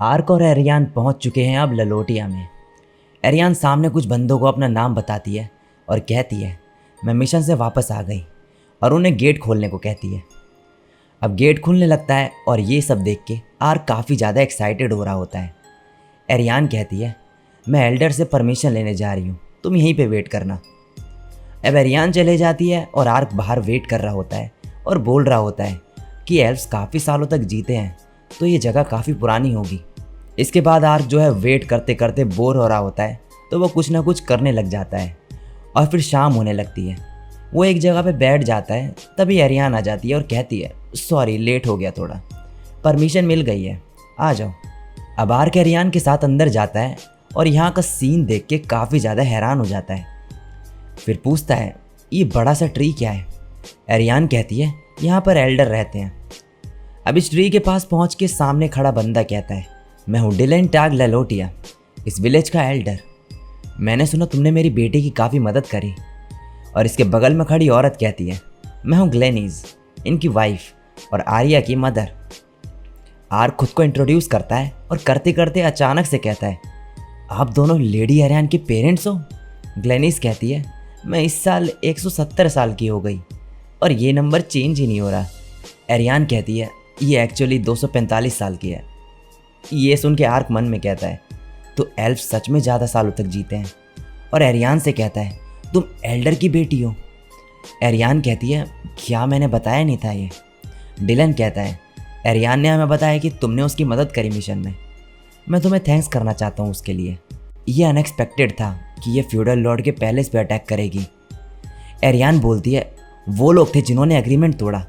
Arc और एरियान पहुंच चुके हैं अब ललोटिया में। एरियान सामने कुछ बंदों को अपना नाम बताती है और कहती है मैं मिशन से वापस आ गई, और उन्हें गेट खोलने को कहती है। अब गेट खुलने लगता है और ये सब देख के आर्क काफ़ी ज़्यादा एक्साइटेड हो रहा होता है। एरियान कहती है मैं एल्डर से परमिशन लेने जा रही हूँ, तुम यहीं पे वेट करना। अब एरियान चले जाती है और आर्क बाहर वेट कर रहा होता है और बोल रहा होता है कि एल्व्स काफ़ी सालों तक जीते हैं तो ये जगह काफ़ी पुरानी होगी। इसके बाद आर्क जो है वेट करते करते बोर हो रहा होता है तो वो कुछ ना कुछ करने लग जाता है और फिर शाम होने लगती है। वो एक जगह पे बैठ जाता है, तभी एरियान आ जाती है और कहती है सॉरी लेट हो गया थोड़ा, परमिशन मिल गई है, आ जाओ। अब आर्क एरियान के साथ अंदर जाता है और यहाँ का सीन देख के काफ़ी ज़्यादा हैरान हो जाता है। फिर पूछता है ये बड़ा सा ट्री क्या है। एरियान कहती है यहाँ पर एल्डर रहते हैं। अब इस ट्री के पास पहुँच के सामने खड़ा बंदा कहता है मैं हूँ डिलन टैग ललोटिया, इस विलेज का एल्डर। मैंने सुना तुमने मेरी बेटी की काफ़ी मदद करी। और इसके बगल में खड़ी औरत कहती है मैं हूँ ग्लेनीज, इनकी वाइफ और आर्या की मदर। आर्क खुद को इंट्रोड्यूस करता है और करते करते अचानक से कहता है आप दोनों लेडी एरियान के पेरेंट्स हो। ग्लेनीज कहती है मैं इस साल 170 साल की हो गई और ये नंबर चेंज ही नहीं हो रहा। एरियान कहती है ये एक्चुअली 245 साल की है। ये सुन के आर्क मन में कहता है तो एल्फ सच में ज़्यादा सालों तक जीते हैं। और एरियान से कहता है तुम एल्डर की बेटी हो। एरियान कहती है क्या मैंने बताया नहीं था ये। डिलन कहता है एरियान ने हमें बताया कि तुमने उसकी मदद करी मिशन में, मैं तुम्हें थैंक्स करना चाहता हूँ उसके लिए। ये अनएक्सपेक्टेड था कि ये फ्यूडल लॉर्ड के पैलेस पे अटैक करेगी। एरियान बोलती है वो लोग थे जिन्होंने एग्रीमेंट तोड़ा।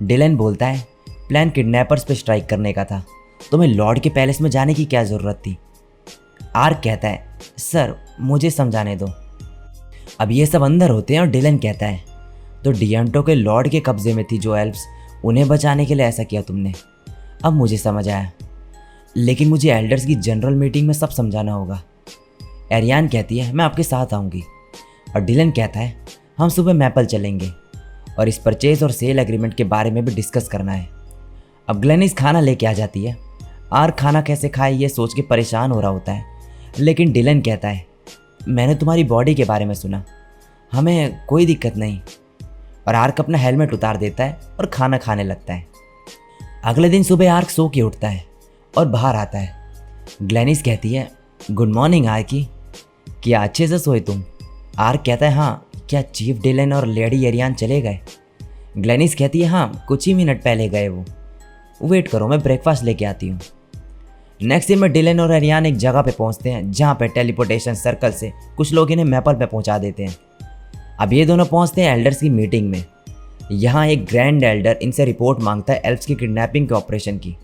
डिलन बोलता है प्लान किडनैपर्स पे स्ट्राइक करने का था, तुम्हें लॉर्ड के पैलेस में जाने की क्या ज़रूरत थी। आर्क कहता है सर मुझे समझाने दो। अब ये सब अंदर होते हैं और डिलन कहता है तो डियंटो के लॉर्ड के कब्जे में थी जो एल्व्स, उन्हें बचाने के लिए ऐसा किया तुमने। अब मुझे समझ आया, लेकिन मुझे एल्डर्स की जनरल मीटिंग में सब समझाना होगा। एरियान कहती है मैं आपके साथ आऊँगी। और डिलन कहता है हम सुबह मैपल चलेंगे और इस परचेज और सेल एग्रीमेंट के बारे में भी डिस्कस करना है। अब ग्लेनिस खाना लेके आ जाती है। आर्क खाना कैसे खाए ये सोच के परेशान हो रहा होता है, लेकिन डिलन कहता है मैंने तुम्हारी बॉडी के बारे में सुना, हमें कोई दिक्कत नहीं। और आर्क अपना हेलमेट उतार देता है और खाना खाने लगता है। अगले दिन सुबह आर्क सो के उठता है और बाहर आता है। ग्लेनिस कहती है गुड मॉर्निंग आर्की, क्या अच्छे से सोए तुम। आर्क कहता है हाँ, क्या चीफ डिलन और लेडी एरियान चले गए। ग्लेनिस कहती है हाँ कुछ ही मिनट पहले गए वो, वेट करो मैं ब्रेकफास्ट लेके आती हूँ। नेक्स्ट दिन में डिलन और एरियान एक जगह पे पहुँचते हैं जहाँ पे टेलीपोर्टेशन सर्कल से कुछ लोग इन्हें मैपल पे पहुँचा देते हैं। अब ये दोनों पहुँचते हैं एल्डर्स की मीटिंग में। यहाँ एक ग्रैंड एल्डर इनसे रिपोर्ट मांगता है एल्व्स की किडनैपिंग के ऑपरेशन की।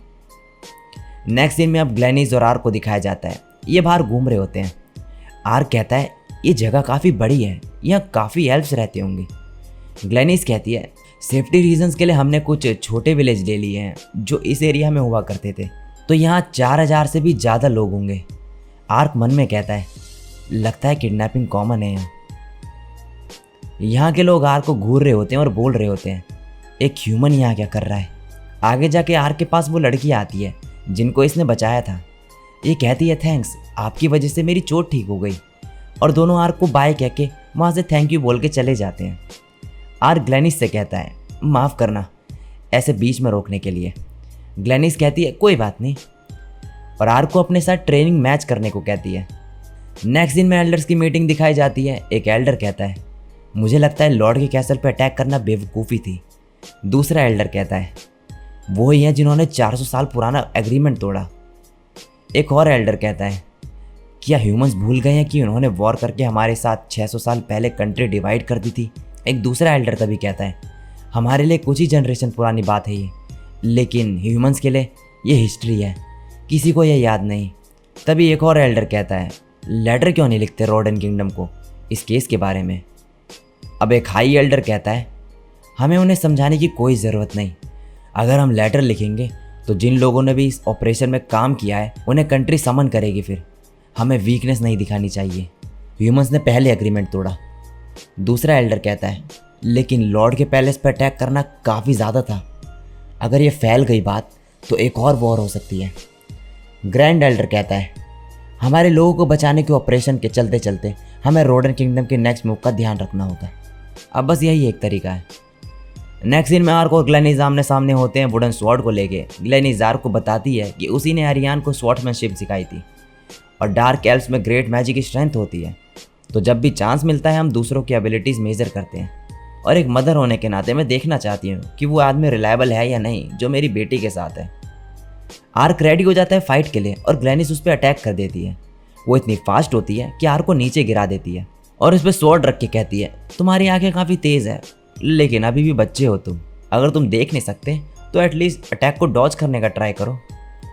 नेक्स्ट दिन में अब ग्लेनिस और आर्क को दिखाया जाता है, ये बाहर घूम रहे होते हैं। आर्क कहता है ये जगह काफ़ी बड़ी है, यहाँ काफ़ी एल्व्स रहते होंगे। ग्लेनिस कहती है सेफ्टी रीजंस के लिए हमने कुछ छोटे विलेज ले लिए हैं जो इस एरिया में हुआ करते थे, तो यहाँ 4000 से भी ज़्यादा लोग होंगे। आर्क मन में कहता है लगता है किडनैपिंग कॉमन है यहाँ के लोग आर्क को घूर रहे होते हैं और बोल रहे होते हैं एक ह्यूमन यहाँ क्या कर रहा है। आगे जाके आर्क के पास वो लड़की आती है जिनको इसने बचाया था। ये कहती है थैंक्स, आपकी वजह से मेरी चोट ठीक हो गई। और दोनों आर्क को बाय कह के वहाँ से थैंक यू बोल के चले जाते हैं। आर्क ग्लेनिस से कहता है माफ़ करना ऐसे बीच में रोकने के लिए। ग्लेनिस कहती है कोई बात नहीं, और आर्क को अपने साथ ट्रेनिंग मैच करने को कहती है। नेक्स्ट दिन में एल्डर्स की मीटिंग दिखाई जाती है। एक एल्डर कहता है मुझे लगता है लॉर्ड के कैसल पर अटैक करना बेवकूफ़ी थी। दूसरा एल्डर कहता है वो ही है जिन्होंने 400 साल पुराना एग्रीमेंट तोड़ा। एक और एल्डर कहता है क्या ह्यूमंस भूल गए हैं कि उन्होंने वॉर करके हमारे साथ 600 साल पहले कंट्री डिवाइड कर दी थी। एक दूसरा एल्डर तभी कहता है हमारे लिए कुछ ही जनरेशन पुरानी बात है ये, लेकिन ह्यूमंस के लिए ये हिस्ट्री है, किसी को ये याद नहीं। तभी एक और एल्डर कहता है लेटर क्यों नहीं लिखते रोडन किंगडम को इस केस के बारे में। अब एक हाई एल्डर कहता है हमें उन्हें समझाने की कोई ज़रूरत नहीं। अगर हम लेटर लिखेंगे तो जिन लोगों ने भी इस ऑपरेशन में काम किया है उन्हें कंट्री समन करेगी। फिर हमें वीकनेस नहीं दिखानी चाहिए। ह्यूमंस ने पहले एग्रीमेंट तोड़ा। दूसरा एल्डर कहता है, लेकिन लॉर्ड के पैलेस पर अटैक करना काफ़ी ज़्यादा था। अगर ये फैल गई बात तो एक और वॉर हो सकती है। ग्रैंड एल्डर कहता है, हमारे लोगों को बचाने के ऑपरेशन के चलते चलते हमें रोडन किंगडम के नेक्स्ट मूव का ध्यान रखना होगा। अब बस यही एक तरीका है। नेक्स्ट सीन में आर्क और ग्लेनिस आमने सामने होते हैं वुडन स्वॉर्ड को लेके। ग्लेनिस आर्क को बताती है कि उसी ने एरियान को स्वॉर्ड्समैनशिप सिखाई थी और डार्क एल्व्स में ग्रेट मैजिक की स्ट्रेंथ होती है। तो जब भी चांस मिलता है हम दूसरों की एबिलिटीज़ मेजर करते हैं। और एक मदर होने के नाते मैं देखना चाहती हूँ कि वो आदमी रिलायबल है या नहीं जो मेरी बेटी के साथ है। आर्क रेडी हो जाता है फाइट के लिए और ग्लेनिस उस पर अटैक कर देती है। वो इतनी फास्ट होती है कि आर्क को नीचे गिरा देती है और उस पर स्वॉर्ड रख के कहती है, तुम्हारी आंखें काफ़ी तेज़ है लेकिन अभी भी बच्चे हो तुम। अगर तुम देख नहीं सकते तो एटलीस्ट अटैक को डॉज करने का ट्राई करो।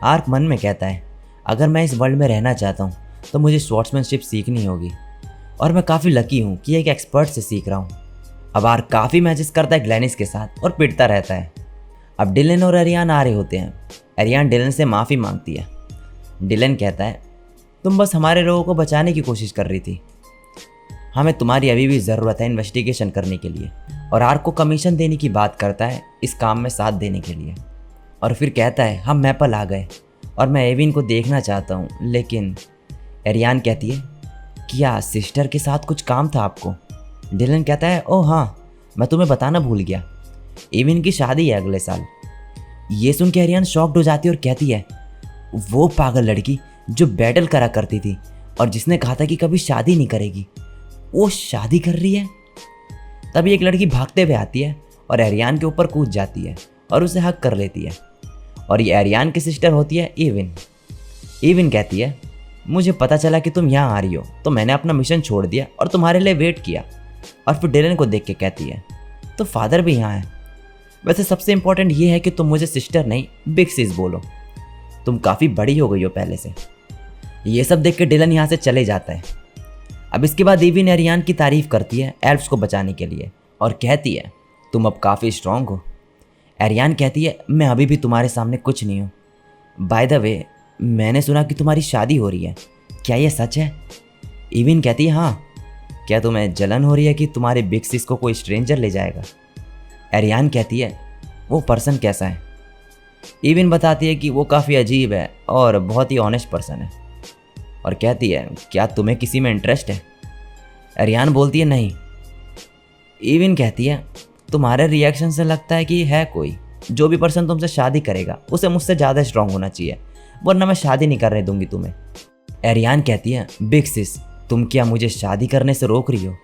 आर्क मन में कहता है, अगर मैं इस वर्ल्ड में रहना चाहता हूँ तो मुझे स्वॉर्ड्समैनशिप सीखनी होगी और मैं काफ़ी लकी हूँ कि एक एक्सपर्ट से सीख रहा हूँ। अब आर्क काफ़ी मैचेस करता है ग्लेनिस के साथ और पिटता रहता है। अब डिलन और एरियान आ रहे होते हैं। एरियान डिलन से माफ़ी मांगती है। डिलन कहता है, तुम बस हमारे लोगों को बचाने की कोशिश कर रही थी, हमें तुम्हारी अभी भी ज़रूरत है इन्वेस्टिगेशन करने के लिए। और आर्क को कमीशन देने की बात करता है इस काम में साथ देने के लिए। और फिर कहता है, हम मैपल आ गए और मैं एविन को देखना चाहता हूँ। लेकिन एरियान कहती है, क्या सिस्टर के साथ कुछ काम था आपको? डिलन कहता है, ओह हाँ, मैं तुम्हें बताना भूल गया, एविन की शादी है अगले साल। ये सुन के एरियान शॉक्ड हो जाती है और कहती है, वो पागल लड़की जो बैटल करा करती थी और जिसने कहा था कि कभी शादी नहीं करेगी, वो शादी कर रही है। तभी एक लड़की भागते हुए आती है और एरियान के ऊपर कूद जाती है और उसे हक कर लेती है। और ये एरियान की सिस्टर होती है एविन। एविन कहती है, मुझे पता चला कि तुम यहाँ आ रही हो तो मैंने अपना मिशन छोड़ दिया और तुम्हारे लिए वेट किया। और फिर डिलन को देख के कहती है, तो फादर भी यहाँ है। वैसे सबसे इम्पोर्टेंट ये है कि तुम मुझे सिस्टर नहीं बिग सिस बोलो, तुम काफ़ी बड़ी हो गई हो पहले से। ये सब देख के डिलन यहाँ से चले जाता है। अब इसके बाद एविन एरियान की तारीफ़ करती है एल्व्स को बचाने के लिए और कहती है, तुम अब काफ़ी स्ट्रांग हो। एरियान कहती है, मैं अभी भी तुम्हारे सामने कुछ नहीं हूँ। बाय द वे, मैंने सुना कि तुम्हारी शादी हो रही है, क्या ये सच है? एविन कहती है, हाँ। क्या तुम्हें जलन हो रही है कि तुम्हारे बिग सिस को कोई स्ट्रेंजर ले जाएगा? एरियान कहती है, वो पर्सन कैसा है? एविन बताती है कि वो काफ़ी अजीब है और बहुत ही ऑनेस्ट पर्सन है। और कहती है, क्या तुम्हें किसी में इंटरेस्ट है? एरियान बोलती है, नहीं। एविन कहती है, तुम्हारे रिएक्शन से लगता है कि है कोई। जो भी पर्सन तुमसे शादी करेगा उसे मुझसे ज़्यादा स्ट्रांग होना चाहिए, वरना मैं शादी नहीं करने दूंगी तुम्हें। एरियान कहती है, बिग सिस, तुम क्या मुझे शादी करने से रोक रही हो?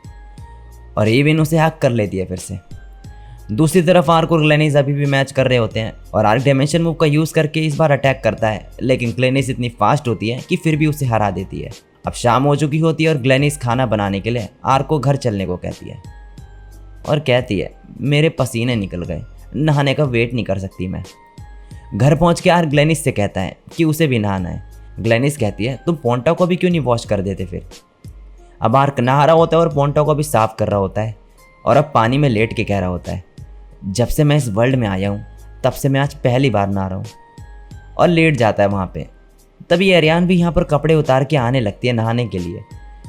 और एविन उसे हक कर लेती है फिर से। दूसरी तरफ आर्क और ग्लेनिस अभी भी मैच कर रहे होते हैं और आर्क डायमेंशन मूव का यूज़ करके इस बार अटैक करता है, लेकिन ग्लेनिस इतनी फास्ट होती है कि फिर भी उसे हरा देती है। अब शाम हो चुकी होती है और ग्लेनिस खाना बनाने के लिए आर्क को घर चलने को कहती है और कहती है, मेरे पसीने निकल गए, नहाने का वेट नहीं कर सकती मैं। घर पहुंच के आर्क ग्लेनिस से कहता है कि उसे भी नहाना है। ग्लेनिस कहती है, तुम पोंटा को भी क्यों नहीं वॉश कर देते फिर? अब आर्क नहा रहा होता है और पोंटा को भी साफ कर रहा होता है और अब पानी में लेट के कह रहा होता है, जब से मैं इस वर्ल्ड में आया हूँ तब से मैं आज पहली बार नहा रहा हूँ। और लेट जाता है वहाँ पे। तभी एरियान भी यहाँ पर कपड़े उतार के आने लगती है नहाने के लिए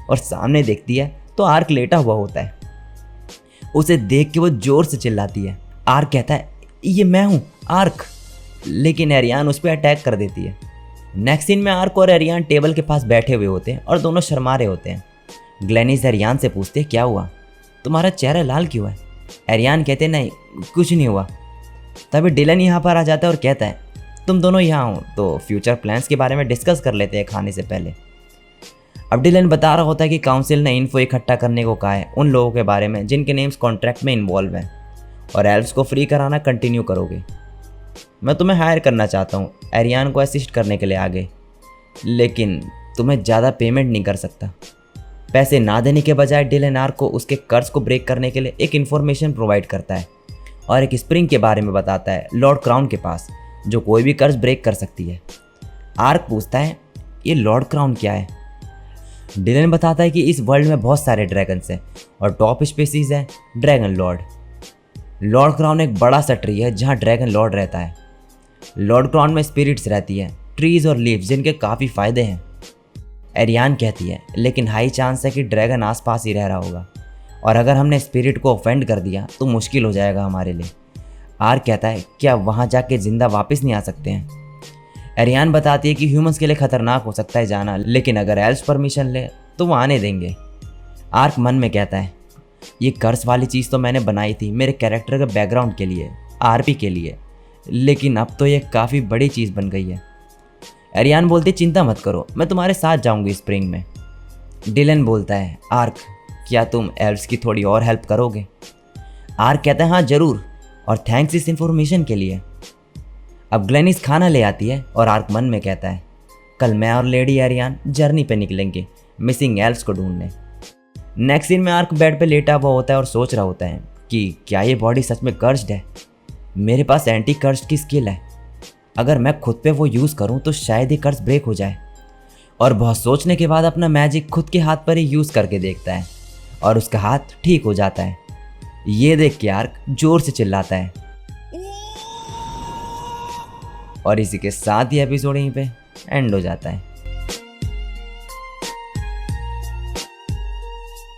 और सामने देखती है तो आर्क लेटा हुआ होता है। उसे देख के वो जोर से चिल्लाती है। आर्क कहता है, ये मैं हूँ आर्क, लेकिन एरियान उस पर अटैक कर देती है। नेक्स्ट सीन में आर्क और एरियान टेबल के पास बैठे हुए होते हैं और दोनों शर्मा रहे होते हैं। ग्लेनिस एरियान से पूछते हैं, क्या हुआ, तुम्हारा चेहरा लाल क्यों है? एरियान कहते, नहीं कुछ नहीं हुआ। तभी डिलन यहाँ पर आ जाता है और कहता है, तुम दोनों यहाँ हो तो फ्यूचर प्लान्स के बारे में डिस्कस कर लेते हैं खाने से पहले। अब डिलन बता रहा होता है कि काउंसिल ने इन्फो इकट्ठा करने को कहा है उन लोगों के बारे में जिनके नेम्स कॉन्ट्रैक्ट में इन्वॉल्व हैं और एल्व्स को फ्री कराना कंटिन्यू करोगे। मैं तुम्हें हायर करना चाहता हूँ एरियान को असिस्ट करने के लिए आगे, लेकिन तुम्हें ज़्यादा पेमेंट नहीं कर सकता। पैसे ना देने के बजाय डिलन आर्क को उसके कर्ज को ब्रेक करने के लिए एक इन्फॉर्मेशन प्रोवाइड करता है और एक स्प्रिंग के बारे में बताता है लॉर्ड क्राउन के पास, जो कोई भी कर्ज ब्रेक कर सकती है। आर्क पूछता है, ये लॉर्ड क्राउन क्या है? डिलन बताता है कि इस वर्ल्ड में बहुत सारे ड्रैगन्स हैं और टॉप स्पीसीज है ड्रैगन लॉर्ड। लॉर्ड क्राउन एक बड़ा सा ट्री है जहाँ ड्रैगन लॉर्ड रहता है। लॉर्ड क्राउन में स्पिरिट्स रहती है, ट्रीज और लीव्स, जिनके काफ़ी फ़ायदे हैं। एरियान कहती है लेकिन हाई चांस है कि ड्रैगन आसपास ही रह रहा होगा, और अगर हमने स्पिरिट को ऑफेंड कर दिया तो मुश्किल हो जाएगा हमारे लिए। आर्क कहता है क्या वहाँ जाके ज़िंदा वापस नहीं आ सकते हैं। एरियान बताती है कि ह्यूमंस के लिए खतरनाक हो सकता है जाना, लेकिन अगर एल्व्स परमिशन ले तो वो आने देंगे। आर्क मन में कहता है ये कर्स वाली चीज़ तो मैंने बनाई थी मेरे कैरेक्टर के बैकग्राउंड के लिए, आरपी के लिए, लेकिन अब तो ये काफ़ी बड़ी चीज़ बन गई है। एरियान बोलती चिंता मत करो, मैं तुम्हारे साथ जाऊंगी स्प्रिंग में। डिलन बोलता है आर्क क्या तुम एल्व्स की थोड़ी और हेल्प करोगे। आर्क कहता है हाँ ज़रूर, और थैंक्स इस इन्फॉर्मेशन के लिए। अब ग्लेनिस खाना ले आती है और आर्क मन में कहता है कल मैं और लेडी एरियान जर्नी पे निकलेंगे मिसिंग एल्व्स को ढूंढने। नेक्स्ट सीन में आर्क बेड पे लेटा हुआ होता है और सोच रहा होता है कि क्या ये बॉडी सच में कर्स्ड है। मेरे पास एंटी कर्स्ड की स्किल है, अगर मैं खुद पे वो यूज़ करूँ तो शायद ये कर्स ब्रेक हो जाए। और बहुत सोचने के बाद अपना मैजिक खुद के हाथ पर ही यूज़ करके देखता है और उसका हाथ ठीक हो जाता है। ये देख के आर्क जोर से चिल्लाता है। और इसी के साथ ही एपिसोड यहीं पे एंड हो जाता है।